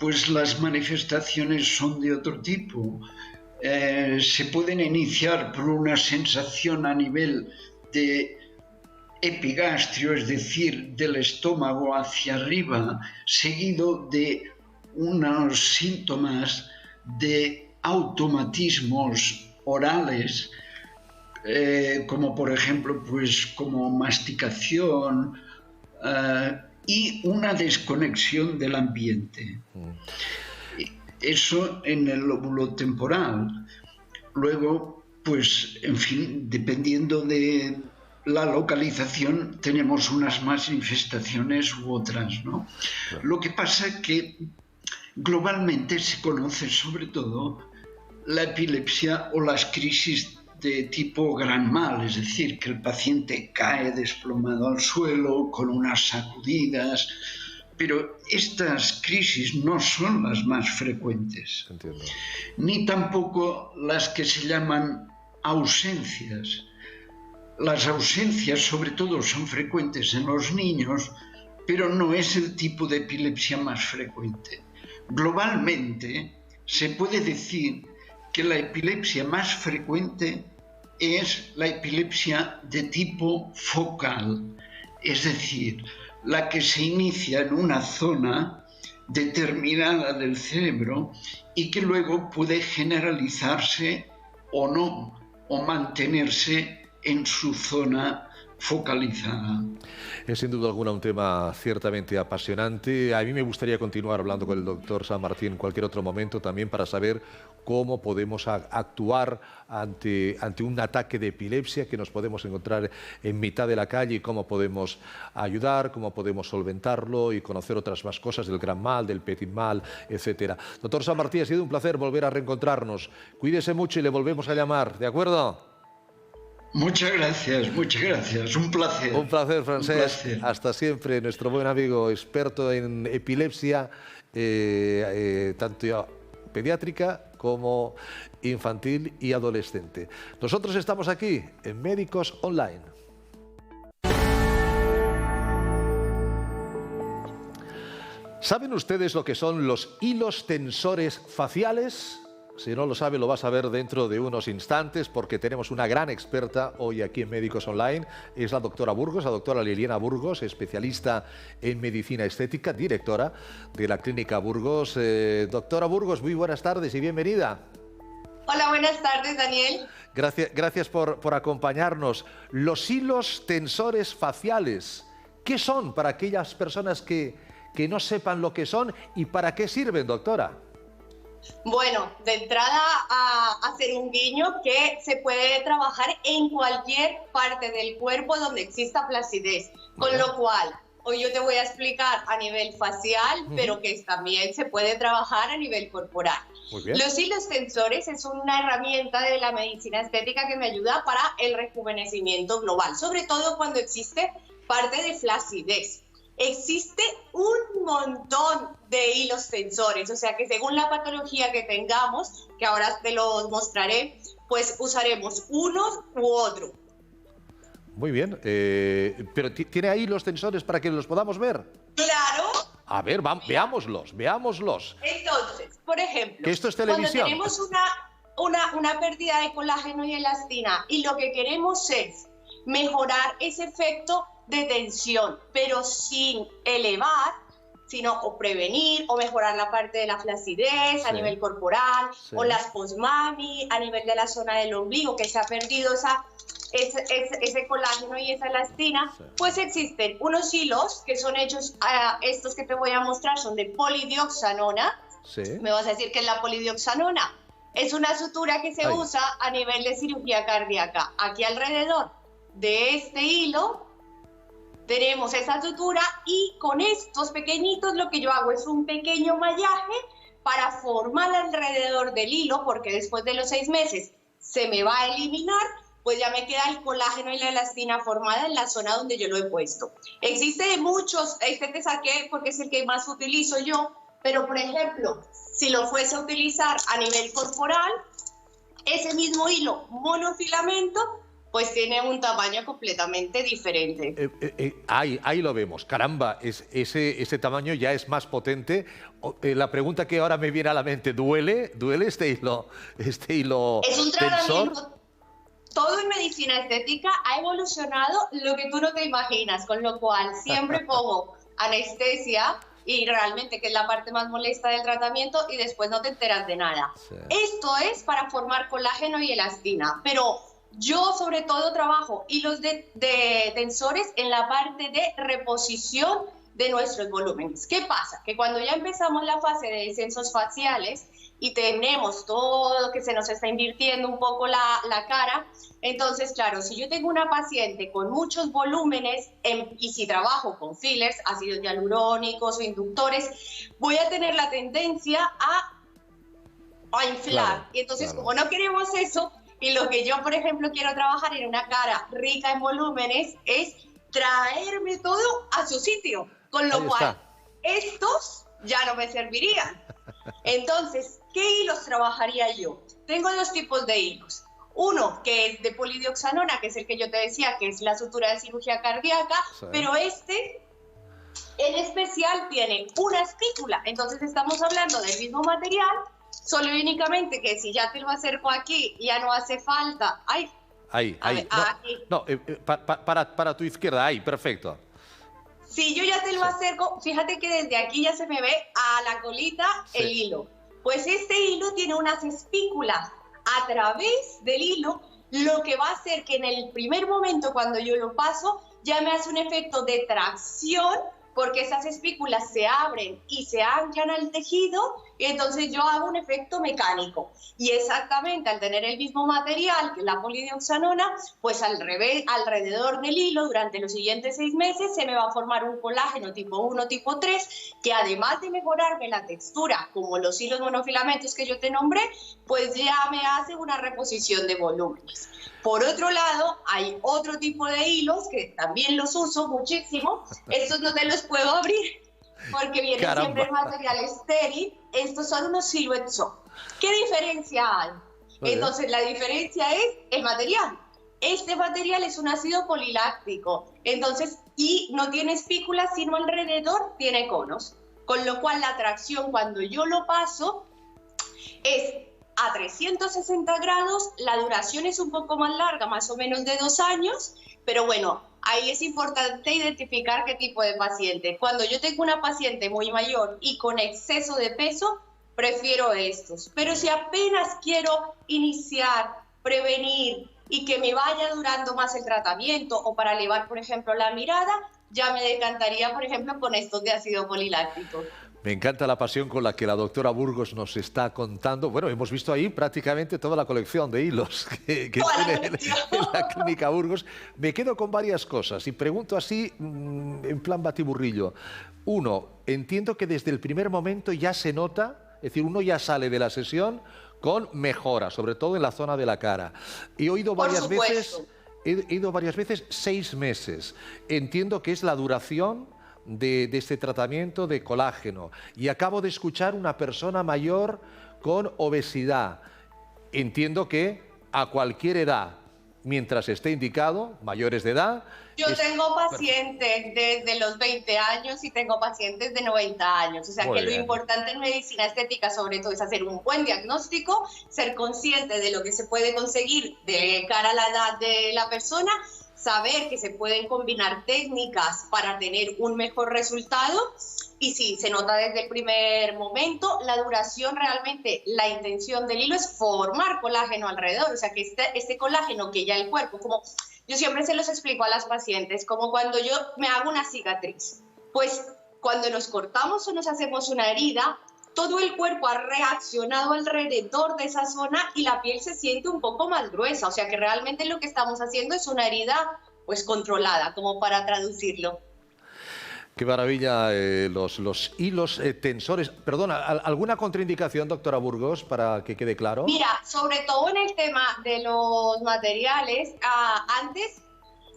Speaker 4: pues las manifestaciones son de otro tipo. Se pueden iniciar por una sensación a nivel de epigastrio, es decir, del estómago hacia arriba, seguido de unos síntomas de automatismos orales, como por ejemplo, pues como masticación y una desconexión del ambiente. Eso en el lóbulo temporal. Luego, pues, en fin, dependiendo de la localización, tenemos unas manifestaciones u otras, ¿no? Claro. Lo que pasa es que globalmente se conoce sobre todo la epilepsia o las crisis de tipo gran mal, es decir, que el paciente cae desplomado al suelo con unas sacudidas, pero estas crisis no son las más frecuentes.
Speaker 1: Entiendo.
Speaker 4: Ni tampoco las que se llaman ausencias. Las ausencias sobre todo son frecuentes en los niños, pero no es el tipo de epilepsia más frecuente. Globalmente se puede decir que la epilepsia más frecuente es la epilepsia de tipo focal, es decir, la que se inicia en una zona determinada del cerebro y que luego puede generalizarse o no, o mantenerse en su zona focalizada.
Speaker 1: Es sin duda alguna un tema ciertamente apasionante. A mí me gustaría continuar hablando con el doctor San Martín en cualquier otro momento también para saber cómo podemos actuar ante un ataque de epilepsia que nos podemos encontrar en mitad de la calle y cómo podemos ayudar, cómo podemos solventarlo y conocer otras más cosas del gran mal, del petit mal, etcétera. Doctor Sanmartí, ha sido un placer volver a reencontrarnos. Cuídese mucho y le volvemos a llamar, ¿de acuerdo?
Speaker 4: Muchas gracias, un placer.
Speaker 1: Un placer, Francesc. Hasta siempre, nuestro buen amigo, experto en epilepsia, tanto pediátrica como infantil y adolescente. Nosotros estamos aquí en Médicos Online. ¿Saben ustedes lo que son los hilos tensores faciales? Si no lo sabe, lo vas a ver dentro de unos instantes porque tenemos una gran experta hoy aquí en Médicos Online. Es la doctora Burgos, la doctora Liliana Burgos, especialista en medicina estética, directora de la Clínica Burgos. Doctora Burgos, muy buenas tardes y bienvenida.
Speaker 5: Hola, buenas tardes, Daniel.
Speaker 1: Gracias por acompañarnos. Los hilos tensores faciales, ¿qué son para aquellas personas que no sepan lo que son y para qué sirven, doctora?
Speaker 5: Bueno, de entrada a hacer un guiño que se puede trabajar en cualquier parte del cuerpo donde exista flacidez, con lo cual hoy yo te voy a explicar a nivel facial, pero que también se puede trabajar a nivel corporal. Los hilos tensores es una herramienta de la medicina estética que me ayuda para el rejuvenecimiento global, sobre todo cuando existe parte de flacidez. Existe un montón de hilos tensores, o sea que según la patología que tengamos, que ahora te los mostraré, pues usaremos uno u otro.
Speaker 1: Muy bien, pero ¿tiene ahí los tensores para que los podamos ver?
Speaker 5: ¡Claro!
Speaker 1: A ver, veámoslos.
Speaker 5: Entonces, por ejemplo,
Speaker 1: que esto es televisión.
Speaker 5: Cuando tenemos una pérdida de colágeno y elastina y lo que queremos es mejorar ese efecto de tensión, pero sin elevar, sino o prevenir o mejorar la parte de la flacidez a nivel corporal, o las postmami a nivel de la zona del ombligo, que se ha perdido ese colágeno y esa elastina, pues existen unos hilos que son hechos, estos que te voy a mostrar son de polidioxanona. Me vas a decir que es la polidioxanona. Es una sutura que se usa a nivel de cirugía cardíaca. Aquí alrededor de este hilo tenemos esa sutura y con estos pequeñitos lo que yo hago es un pequeño mallaje para formar alrededor del hilo, porque después de los 6 meses se me va a eliminar, pues ya me queda el colágeno y la elastina formada en la zona donde yo lo he puesto. Existe muchos, este te saqué porque es el que más utilizo yo, pero por ejemplo, si lo fuese a utilizar a nivel corporal, ese mismo hilo monofilamento, pues tiene un tamaño completamente diferente.
Speaker 1: Ahí lo vemos. Caramba, ese tamaño ya es más potente. La pregunta que ahora me viene a la mente, ¿duele este hilo
Speaker 5: es un tratamiento tensor? Todo en medicina estética ha evolucionado lo que tú no te imaginas, con lo cual siempre pongo anestesia y realmente que es la parte más molesta del tratamiento y después no te enteras de nada. Esto es para formar colágeno y elastina, pero yo sobre todo trabajo hilos de tensores en la parte de reposición de nuestros volúmenes. ¿Qué pasa? Que cuando ya empezamos la fase de descensos faciales y tenemos todo que se nos está invirtiendo un poco la cara, entonces claro, si yo tengo una paciente con muchos volúmenes y si trabajo con fillers, ácidos hialurónicos o inductores, voy a tener la tendencia a inflar. Y entonces como no queremos eso, y lo que yo, por ejemplo, quiero trabajar en una cara rica en volúmenes es traerme todo a su sitio, con lo cual estos ya no me servirían. Entonces, ¿qué hilos trabajaría yo? Tengo 2 tipos de hilos. Uno que es de polidioxanona, que es el que yo te decía, que es la sutura de cirugía cardíaca, pero este en especial tiene una espícula. Entonces estamos hablando del mismo material, solo y únicamente que si ya te lo acerco aquí, ya no hace falta.
Speaker 1: Ahí. Para tu izquierda, ahí, perfecto.
Speaker 5: Si yo ya te lo acerco, fíjate que desde aquí ya se me ve a la colita el hilo. Pues este hilo tiene unas espículas a través del hilo, lo que va a hacer que en el primer momento cuando yo lo paso, ya me hace un efecto de tracción, porque esas espículas se abren y se anclan al tejido y entonces yo hago un efecto mecánico. Y exactamente al tener el mismo material que la polidioxanona, pues alrededor del hilo durante los siguientes 6 meses se me va a formar un colágeno tipo 1, tipo 3, que además de mejorarme la textura, como los hilos monofilamentos que yo te nombré, pues ya me hace una reposición de volúmenes. Por otro lado, hay otro tipo de hilos que también los uso muchísimo. Estos no te los puedo abrir porque vienen siempre en material estéril. Estos son unos Silhouette Soft. ¿Qué diferencia hay? Entonces, la diferencia es el material. Este material es un ácido poliláctico, entonces, y no tiene espículas, sino alrededor tiene conos. Con lo cual, la tracción, cuando yo lo paso, es a 360 grados, la duración es un poco más larga, más o menos de 2 años, pero bueno, ahí es importante identificar qué tipo de paciente. Cuando yo tengo una paciente muy mayor y con exceso de peso, prefiero estos. Pero si apenas quiero iniciar, prevenir y que me vaya durando más el tratamiento o para elevar, por ejemplo, la mirada, ya me decantaría, por ejemplo, con estos de ácido poliláctico.
Speaker 1: Me encanta la pasión con la que la doctora Burgos nos está contando. Bueno, hemos visto ahí prácticamente toda la colección de hilos que tiene en la Clínica Burgos. Me quedo con varias cosas y pregunto así, en plan batiburrillo. Uno, entiendo que desde el primer momento ya se nota, es decir, uno ya sale de la sesión con mejora, sobre todo en la zona de la cara. He oído varias veces 6 meses. Entiendo que es la duración de este tratamiento de colágeno. Y acabo de escuchar una persona mayor con obesidad. Entiendo que a cualquier edad, mientras esté indicado, mayores de edad...
Speaker 5: Yo tengo pacientes desde los 20 años y tengo pacientes de 90 años. O sea que lo importante en medicina estética sobre todo es hacer un buen diagnóstico, ser consciente de lo que se puede conseguir de cara a la edad de la persona, saber que se pueden combinar técnicas para tener un mejor resultado y sí, se nota desde el primer momento. La duración realmente, la intención del hilo es formar colágeno alrededor, o sea que este colágeno que ya el cuerpo, como yo siempre se los explico a las pacientes, como cuando yo me hago una cicatriz, pues cuando nos cortamos o nos hacemos una herida, todo el cuerpo ha reaccionado alrededor de esa zona y la piel se siente un poco más gruesa. O sea que realmente lo que estamos haciendo es una herida pues controlada, como para traducirlo.
Speaker 1: Qué maravilla, los hilos tensores. Perdona, ¿alguna contraindicación, doctora Burgos, para que quede claro?
Speaker 5: Mira, sobre todo en el tema de los materiales, antes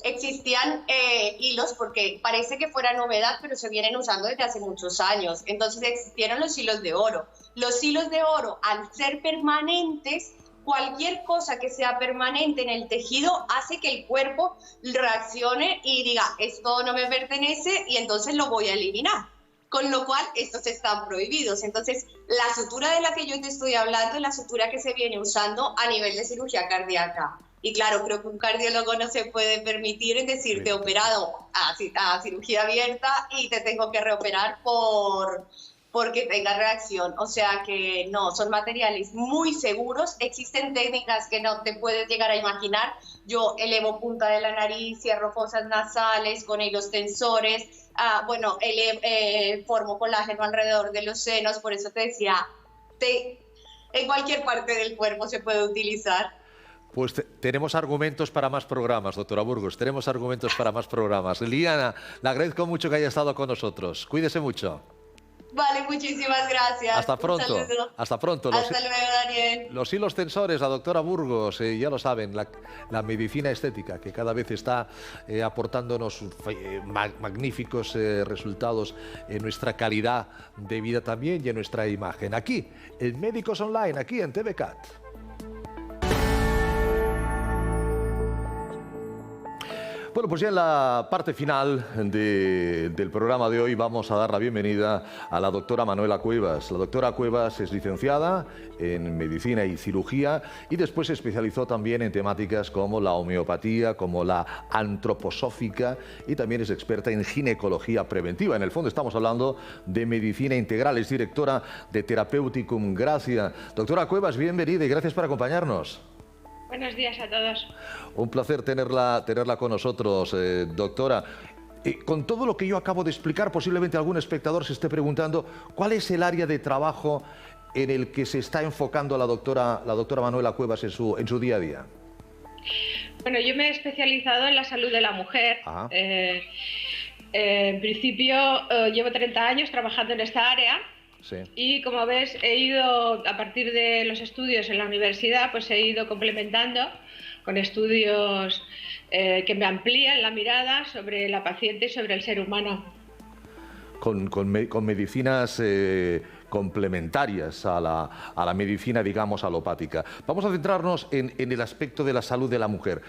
Speaker 5: existían hilos, porque parece que fuera novedad, pero se vienen usando desde hace muchos años. Entonces existieron los hilos de oro. Los hilos de oro, al ser permanentes, cualquier cosa que sea permanente en el tejido hace que el cuerpo reaccione y diga, esto no me pertenece y entonces lo voy a eliminar. Con lo cual, estos están prohibidos. Entonces, la sutura de la que yo te estoy hablando es la sutura que se viene usando a nivel de cirugía cardíaca. Y claro, creo que un cardiólogo no se puede permitir en decirte operado a cirugía abierta y te tengo que reoperar porque tenga reacción. O sea que no, son materiales muy seguros. Existen técnicas que no te puedes llegar a imaginar. Yo elevo punta de la nariz, cierro fosas nasales con hilos tensores. Formo colágeno alrededor de los senos. Por eso te decía, en cualquier parte del cuerpo se puede utilizar.
Speaker 1: Pues tenemos argumentos para más programas, doctora Burgos. Tenemos argumentos para más programas. Liliana, le agradezco mucho que haya estado con nosotros. Cuídese mucho.
Speaker 5: Vale, muchísimas gracias.
Speaker 1: Hasta pronto. Hasta pronto.
Speaker 5: Hasta luego, Daniel.
Speaker 1: Los hilos tensores, la doctora Burgos, ya lo saben, la medicina estética, que cada vez está aportándonos magníficos resultados en nuestra calidad de vida también y en nuestra imagen. Aquí, en Médicos Online, aquí en TVCAT. Bueno, pues ya en la parte final del programa de hoy vamos a dar la bienvenida a la doctora Manuela Cuevas. La doctora Cuevas es licenciada en Medicina y Cirugía y después se especializó también en temáticas como la homeopatía, como la antroposófica y también es experta en ginecología preventiva. En el fondo estamos hablando de medicina integral, es directora de Therapeuticum Gracia. Doctora Cuevas, bienvenida y gracias por acompañarnos.
Speaker 6: Buenos días a todos.
Speaker 1: Un placer tenerla con nosotros, doctora. Con todo lo que yo acabo de explicar, posiblemente algún espectador se esté preguntando ¿cuál es el área de trabajo en el que se está enfocando la doctora Manuela Cuevas en su día a día?
Speaker 6: Bueno, yo me he especializado en la salud de la mujer. En principio llevo 30 años trabajando en esta área. Sí. Y como ves, he ido, a partir de los estudios en la universidad, pues he ido complementando con estudios que me amplían la mirada sobre la paciente y sobre el ser humano.
Speaker 1: Con medicinas complementarias a la medicina, digamos, alopática. Vamos a centrarnos en el aspecto de la salud de la mujer.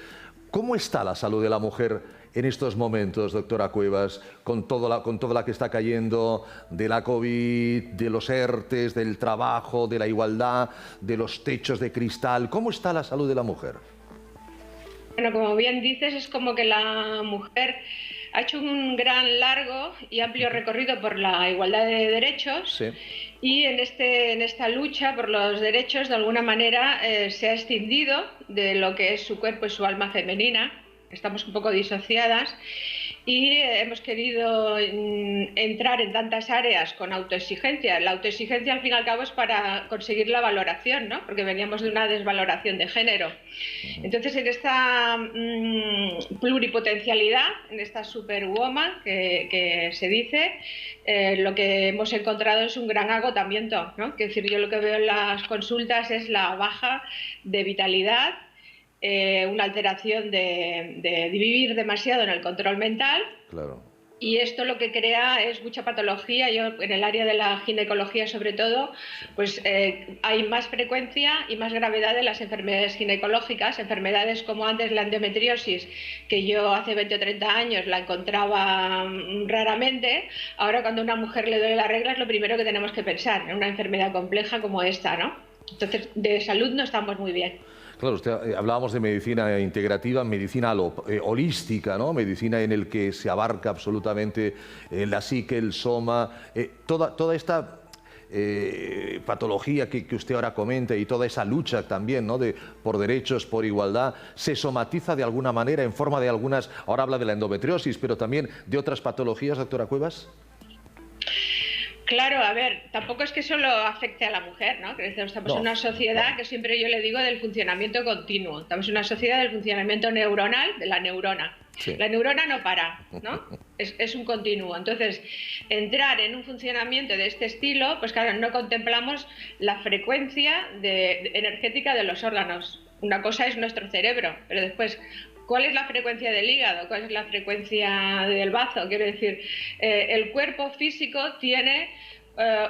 Speaker 1: ¿Cómo está la salud de la mujer en estos momentos, doctora Cuevas, con toda la que está cayendo de la COVID, de los ERTES, del trabajo, de la igualdad, de los techos de cristal? ¿Cómo está la salud de la mujer?
Speaker 6: Bueno, como bien dices, es como que la mujer ha hecho un gran, largo y amplio recorrido por la igualdad de derechos. Sí. Y en esta lucha por los derechos, de alguna manera, se ha escindido de lo que es su cuerpo y su alma femenina. Estamos un poco disociadas y hemos querido entrar en tantas áreas con autoexigencia. La autoexigencia, al fin y al cabo, es para conseguir la valoración, ¿no? Porque veníamos de una desvaloración de género. Entonces, en esta pluripotencialidad, en esta superwoman que se dice, lo que hemos encontrado es un gran agotamiento, ¿no? Es decir, yo lo que veo en las consultas es la baja de vitalidad, una alteración de vivir demasiado en el control mental. Claro. Y esto lo que crea es mucha patología. Yo, en el área de la ginecología sobre todo, pues hay más frecuencia y más gravedad de las enfermedades ginecológicas, enfermedades como antes la endometriosis, que yo hace 20 o 30 años la encontraba raramente. Ahora, cuando a una mujer le duele la regla, es lo primero que tenemos que pensar, en una enfermedad compleja como esta, ¿no? Entonces, de salud no estamos muy bien.
Speaker 1: Claro, hablábamos de medicina integrativa, medicina holística, ¿no? Medicina en el que se abarca absolutamente la psique, el soma, toda esta patología que usted ahora comenta y toda esa lucha también, ¿no? por derechos, por igualdad, se somatiza de alguna manera en forma de algunas, ahora habla de la endometriosis, pero también de otras patologías, doctora Cuevas.
Speaker 6: Claro, a ver, tampoco es que solo afecte a la mujer, ¿no? Estamos en una sociedad que siempre yo le digo del funcionamiento continuo. Estamos en una sociedad del funcionamiento neuronal de la neurona. Sí. La neurona no para, ¿no? Es un continuo. Entonces, entrar en un funcionamiento de este estilo, pues claro, no contemplamos la frecuencia energética de los órganos. Una cosa es nuestro cerebro, pero después, ¿cuál es la frecuencia del hígado? ¿Cuál es la frecuencia del bazo? Quiero decir, el cuerpo físico tiene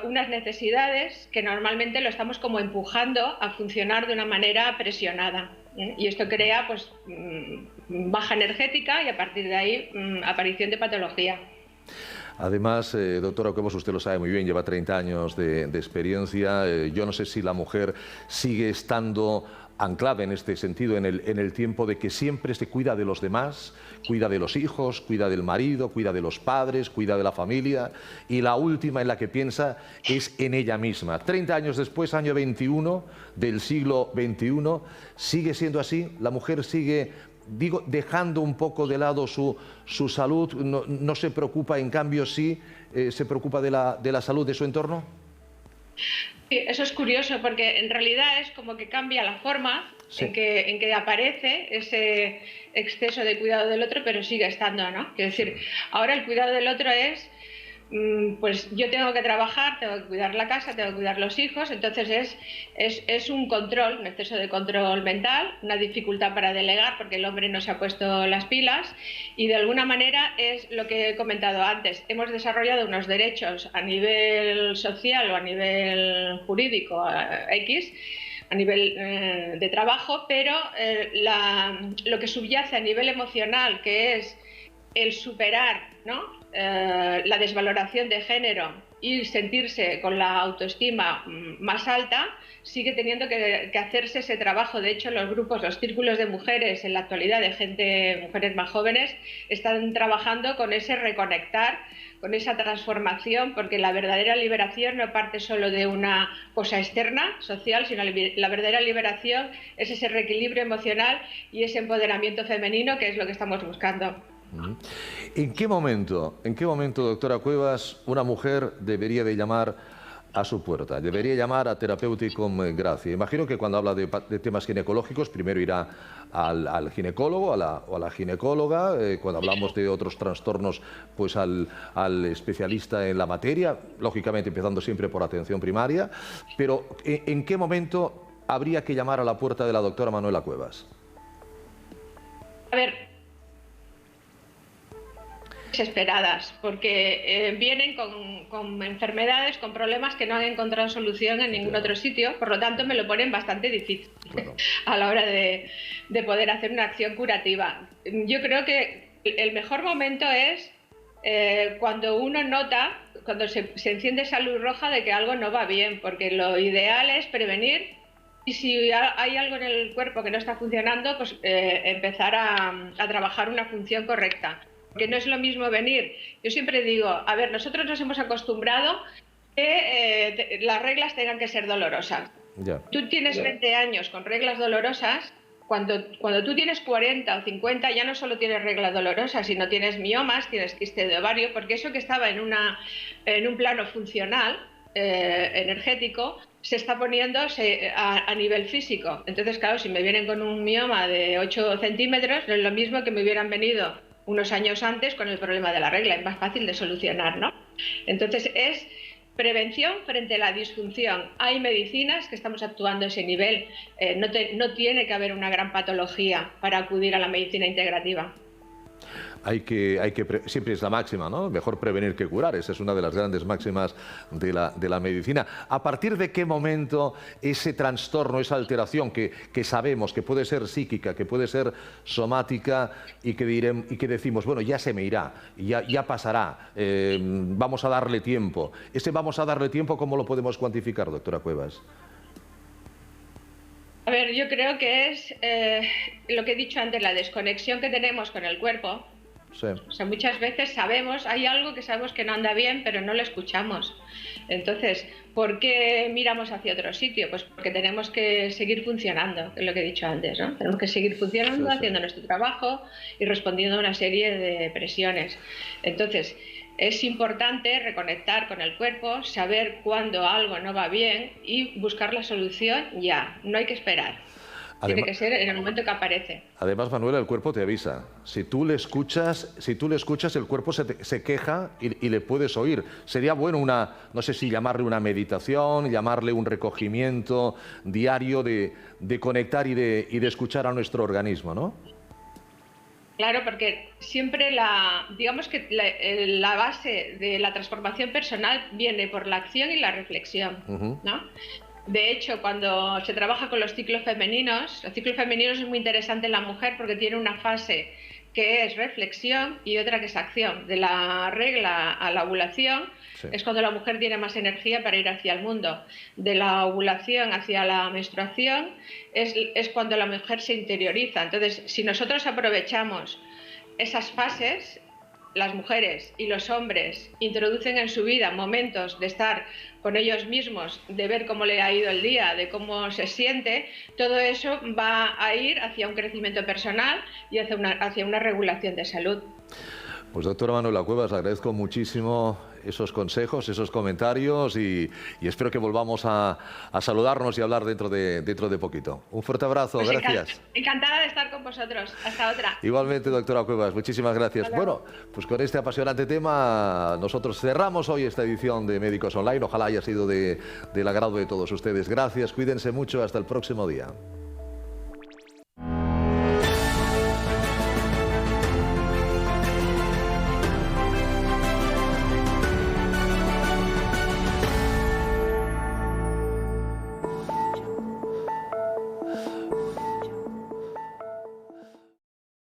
Speaker 6: unas necesidades que normalmente lo estamos como empujando a funcionar de una manera presionada. Y esto crea pues baja energética y a partir de ahí aparición de patología.
Speaker 1: Además, doctora Cuevas, usted lo sabe muy bien, lleva 30 años de experiencia. Yo no sé si la mujer sigue estando anclada en este sentido, en el tiempo de que siempre se cuida de los demás, cuida de los hijos, cuida del marido, cuida de los padres, cuida de la familia, y la última en la que piensa es en ella misma. 30 años después, año 21 del siglo XXI, ¿sigue siendo así? ¿La mujer sigue, digo, dejando un poco de lado su salud? ¿No se preocupa, en cambio sí se preocupa de la salud de su entorno?
Speaker 6: Sí, eso es curioso porque en realidad es como que cambia la forma en que aparece ese exceso de cuidado del otro, pero sigue estando, ¿no? Quiero decir, ahora el cuidado del otro es, pues yo tengo que trabajar, tengo que cuidar la casa, tengo que cuidar los hijos, entonces es un control, un exceso de control mental, una dificultad para delegar porque el hombre no se ha puesto las pilas y de alguna manera es lo que he comentado antes, hemos desarrollado unos derechos a nivel social o a nivel jurídico, X, a nivel de trabajo, pero lo que subyace a nivel emocional, que es el superar, ¿no? La desvaloración de género y sentirse con la autoestima más alta, sigue teniendo que hacerse ese trabajo. De hecho, los grupos, los círculos de mujeres en la actualidad, de mujeres más jóvenes, están trabajando con ese reconectar, con esa transformación, porque la verdadera liberación no parte solo de una cosa externa, social, sino la verdadera liberación es ese reequilibrio emocional y ese empoderamiento femenino, que es lo que estamos buscando.
Speaker 1: ¿En qué momento, doctora Cuevas, una mujer debería de llamar a su puerta? Debería llamar a Terapéuticum Gracia. Imagino que cuando habla de temas ginecológicos, primero irá al ginecólogo o a la ginecóloga. Cuando hablamos de otros trastornos, pues al especialista en la materia, lógicamente empezando siempre por atención primaria. Pero, ¿en qué momento habría que llamar a la puerta de la doctora Manuela Cuevas?
Speaker 6: A ver, desesperadas, porque vienen con enfermedades, con problemas que no han encontrado solución en ningún otro sitio, por lo tanto me lo ponen bastante difícil a la hora de poder hacer una acción curativa. Yo creo que el mejor momento es cuando uno nota, cuando se enciende esa luz roja de que algo no va bien, porque lo ideal es prevenir. Y si hay algo en el cuerpo que no está funcionando, pues empezar a trabajar una función correcta. Porque no es lo mismo venir. Yo siempre digo, a ver, nosotros nos hemos acostumbrado que las reglas tengan que ser dolorosas. Tú tienes 20 años con reglas dolorosas, cuando tú tienes 40 o 50 ya no solo tienes reglas dolorosas, sino tienes miomas, tienes quiste de ovario, porque eso que estaba en un plano funcional, energético, se está poniendo a nivel físico. Entonces, claro, si me vienen con un mioma de 8 centímetros, no es lo mismo que me hubieran venido unos años antes con el problema de la regla, es más fácil de solucionar, ¿no? Entonces es prevención frente a la disfunción. Hay medicinas que estamos actuando a ese nivel, no tiene que haber una gran patología para acudir a la medicina integrativa. Siempre es la máxima, ¿no? Mejor prevenir que curar. Esa es una de las grandes máximas de la medicina. ¿A partir de qué momento ese trastorno, esa alteración que sabemos que puede ser psíquica, que puede ser somática y que decimos, bueno, ya se me irá, ya pasará, vamos a darle tiempo? Ese vamos a darle tiempo, ¿cómo lo podemos cuantificar, doctora Cuevas? A ver, yo creo que es lo que he dicho antes, la desconexión que tenemos con el cuerpo. Sí. O sea, muchas veces hay algo que sabemos que no anda bien, pero no lo escuchamos. Entonces, ¿por qué miramos hacia otro sitio? Pues porque tenemos que seguir funcionando, es lo que he dicho antes, ¿no? Tenemos que seguir funcionando, haciendo nuestro trabajo y respondiendo a una serie de presiones. Entonces, es importante reconectar con el cuerpo, saber cuándo algo no va bien y buscar la solución ya, no hay que esperar. Tiene que ser en el momento que aparece.
Speaker 1: Además, Manuela, el cuerpo te avisa. Si tú le escuchas, el cuerpo se queja y le puedes oír. Sería bueno no sé si llamarle una meditación, llamarle un recogimiento diario de conectar y de escuchar a nuestro organismo, ¿no?
Speaker 6: Claro, porque siempre digamos que la base de la transformación personal viene por la acción y la reflexión, ¿no? De hecho, cuando se trabaja con los ciclos femeninos es muy interesante en la mujer porque tiene una fase que es reflexión y otra que es acción. De la regla a la ovulación es cuando la mujer tiene más energía para ir hacia el mundo. De la ovulación hacia la menstruación es cuando la mujer se interioriza. Entonces, si nosotros aprovechamos esas fases, las mujeres y los hombres introducen en su vida momentos de estar con ellos mismos, de ver cómo le ha ido el día, de cómo se siente, todo eso va a ir hacia un crecimiento personal y hacia una regulación de salud.
Speaker 1: Pues doctora Manuela Cuevas, agradezco muchísimo esos consejos, esos comentarios y espero que volvamos a saludarnos y hablar dentro de poquito. Un fuerte abrazo, pues gracias.
Speaker 6: Encantada de estar con vosotros. Hasta otra.
Speaker 1: Igualmente, doctora Cuevas, muchísimas gracias. Bueno, pues con este apasionante tema nosotros cerramos hoy esta edición de Médicos Online. Ojalá haya sido del agrado de todos ustedes. Gracias, cuídense mucho, hasta el próximo día.